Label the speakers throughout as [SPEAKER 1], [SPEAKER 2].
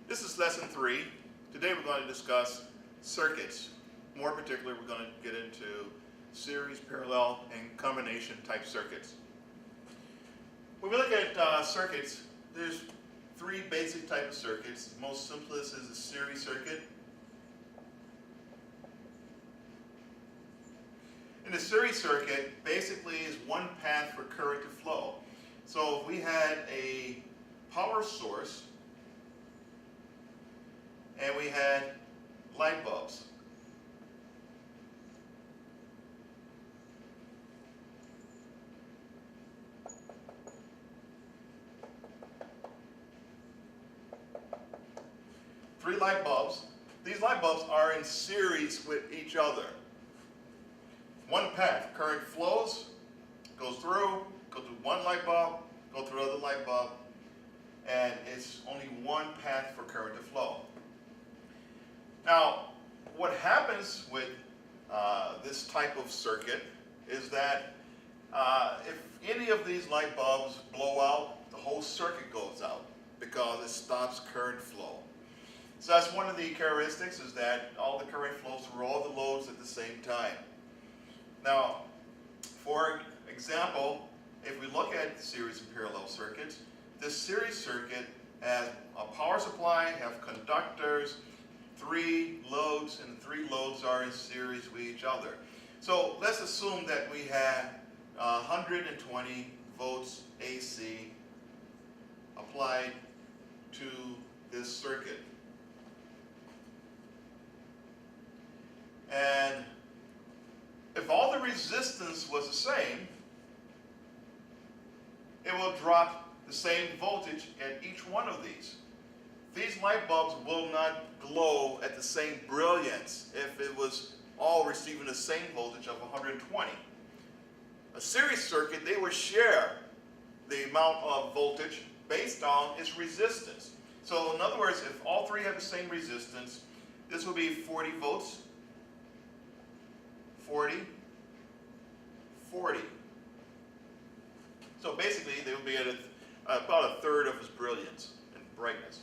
[SPEAKER 1] This is lesson 3. Today we're going to discuss circuits. More particularly, we're going to get into series, parallel, and combination type circuits. When we look at circuits, there's 3 basic types of circuits. The most simplest is a series circuit. And the series circuit basically is one path for current to flow. So if we had a power source and we had light bulbs, three light bulbs. These light bulbs are in series with each other. One path, current flows, goes through one light bulb, go through another light bulb, and it's only one path for current to flow. Now, what happens with this type of circuit is that if any of these light bulbs blow out, the whole circuit goes out because it stops current flow. So that's one of the characteristics, is that all the current flows through all the loads at the same time. Now, for example, if we look at series and parallel circuits, this series circuit has a power supply, have conductors, 3 loads, and the 3 loads are in series with each other. So let's assume that we have 120 volts AC applied to this circuit. And if all the resistance was the same, it will drop the same voltage at each one of these. These light bulbs will not glow at the same brilliance if it was all receiving the same voltage of 120. A series circuit, they will share the amount of voltage based on its resistance. So in other words, if all 3 have the same resistance, this will be 40 volts, 40, 40. So basically, they will be at about a third of its brilliance and brightness.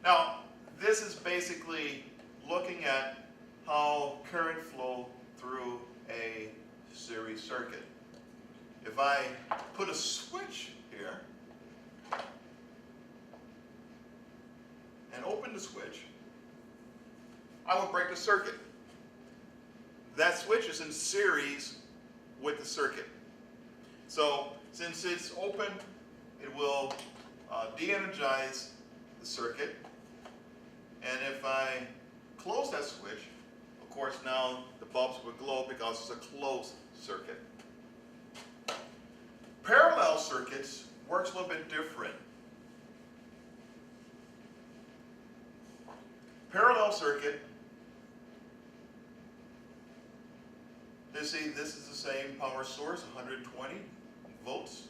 [SPEAKER 1] Now, this is basically looking at how current flow through a series circuit. If I put a switch here and open the switch, I will break the circuit. That switch is in series with the circuit. So since it's open, it will de-energize the circuit. And if I close that switch, of course now the bulbs will glow because it's a closed circuit. Parallel circuits works a little bit different. Parallel circuit, you see, this is the same power source, 120 volts.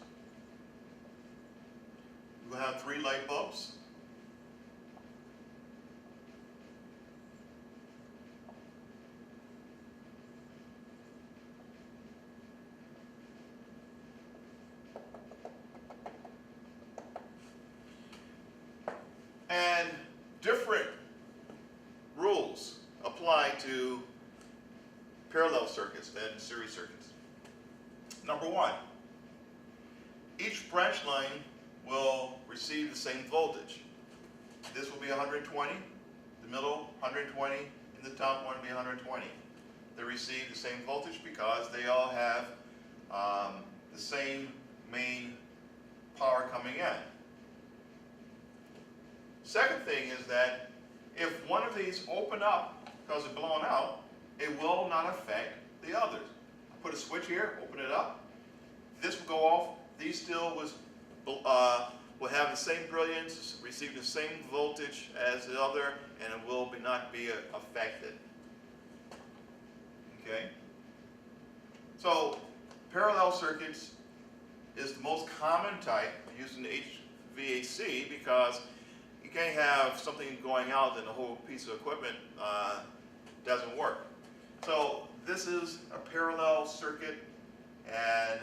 [SPEAKER 1] You have 3 light bulbs. And different rules apply to parallel circuits than series circuits. Number 1, each branch line will receive the same voltage. This will be 120, the middle 120, and the top one will be 120. They receive the same voltage because they all have the same main power coming in. Second thing is that if one of these open up because it's blown out, it will not affect the others. Put a switch here, open it up. This will go off. These still will have the same brilliance, receive the same voltage as the other, and it will not be affected. Okay? So parallel circuits is the most common type using the HVAC because you can't have something going out and the whole piece of equipment doesn't work. So this is a parallel circuit, and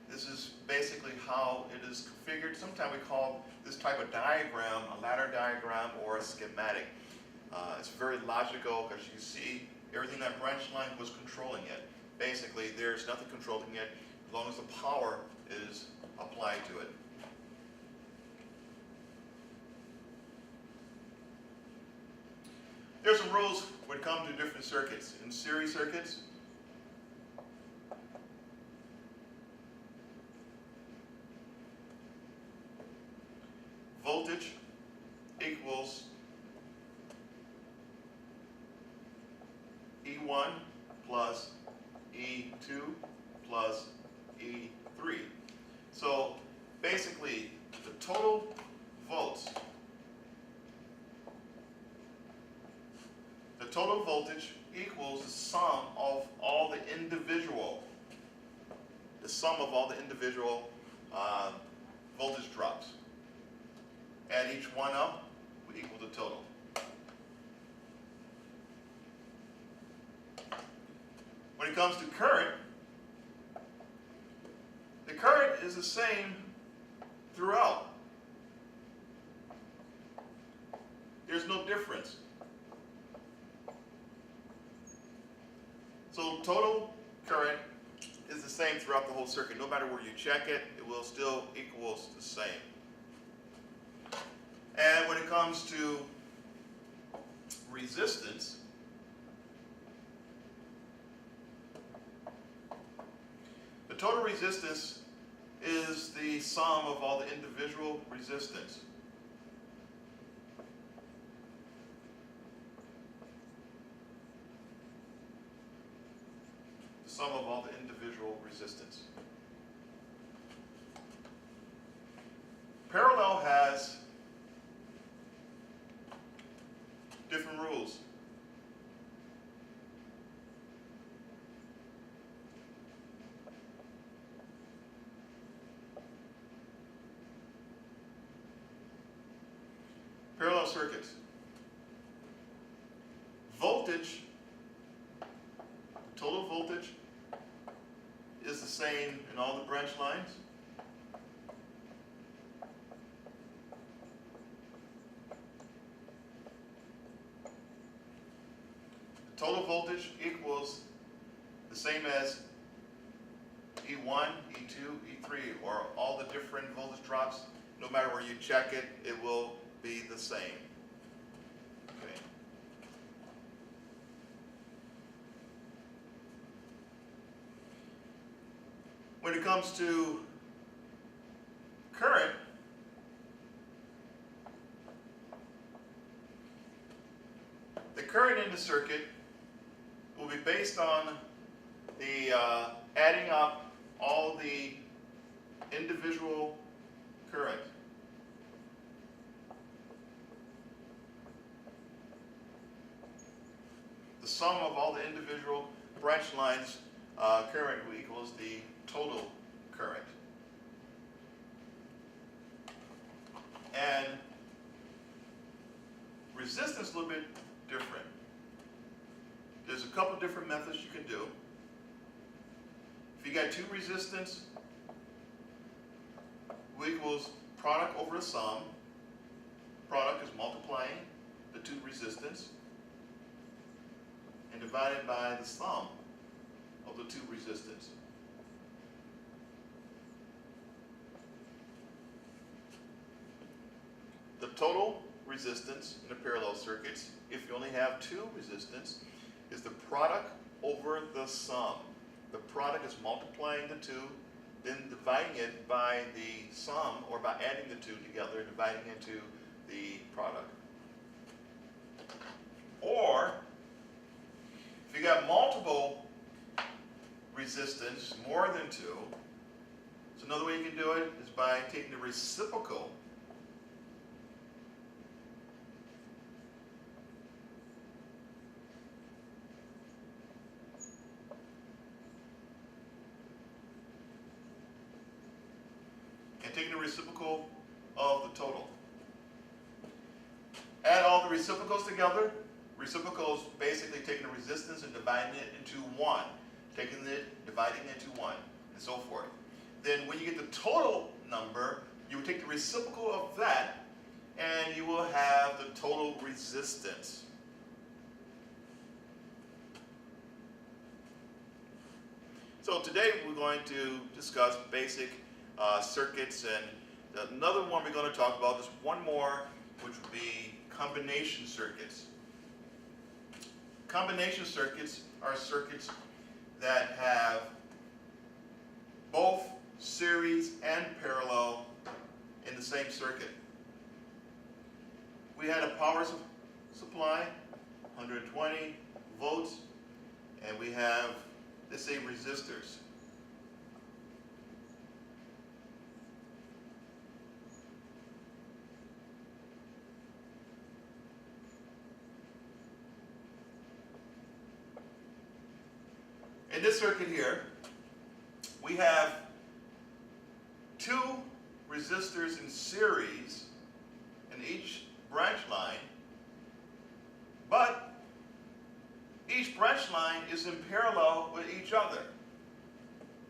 [SPEAKER 1] This is basically how it is configured. Sometimes we call this type of diagram a ladder diagram or a schematic. It's very logical because you see everything that branch line was controlling it. Basically, there's nothing controlling it as long as the power is applied to it. There's some rules when it comes to different circuits. In series circuits, voltage equals E1 plus E2 plus E3. So basically, the total volts, the total voltage equals the sum of all the individual, voltage drops. Add each one up, we equal the total. When it comes to current, the current is the same throughout. There's no difference. So total current is the same throughout the whole circuit. No matter where you check it, it will still equals the same. And when it comes to resistance, the total resistance is the sum of all the individual resistance. The sum of all the individual resistance. Parallel has different rules. Parallel circuits. Voltage, total voltage, is the same in all the branch lines. The total voltage equals the same as E1, E2, E3, or all the different voltage drops. No matter where you check it, it will be the same. Okay. When it comes to current, the current in the circuit will be based on the adding up all the individual current. The sum of all the individual branch lines current equals the total current. And resistance is a little bit different. There's a couple different methods you can do. If you got two resistance, equals product over the sum. Product is multiplying the two resistance and divided by the sum of the two resistance. The total resistance in the parallel circuits, if you only have two resistance, is the product over the sum. The product is multiplying the two, then dividing it by the sum, or by adding the two together, dividing into the product. Or, if you got multiple resistance, more than two, so another way you can do it is by taking the reciprocal of the total. Add all the reciprocals together. Reciprocals basically taking the resistance and dividing it into one. Taking it, dividing it into one, and so forth. then when you get the total number, you will take the reciprocal of that, and you will have the total resistance. So today we're going to discuss basic circuits, and another one we're going to talk about is one more, which would be combination circuits. Combination circuits are circuits that have both series and parallel in the same circuit. We had a power supply, 120 volts, and we have, let's say, resistors. In this circuit here, we have two resistors in series in each branch line, but each branch line is in parallel with each other.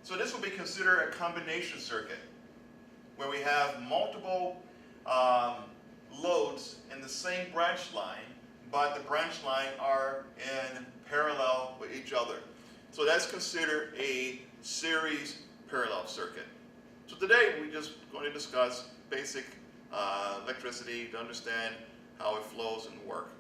[SPEAKER 1] So this will be considered a combination circuit, where we have multiple loads in the same branch line, but the branch line are in parallel with each other. So that's considered a series parallel circuit. So today we're just going to discuss basic electricity to understand how it flows and works.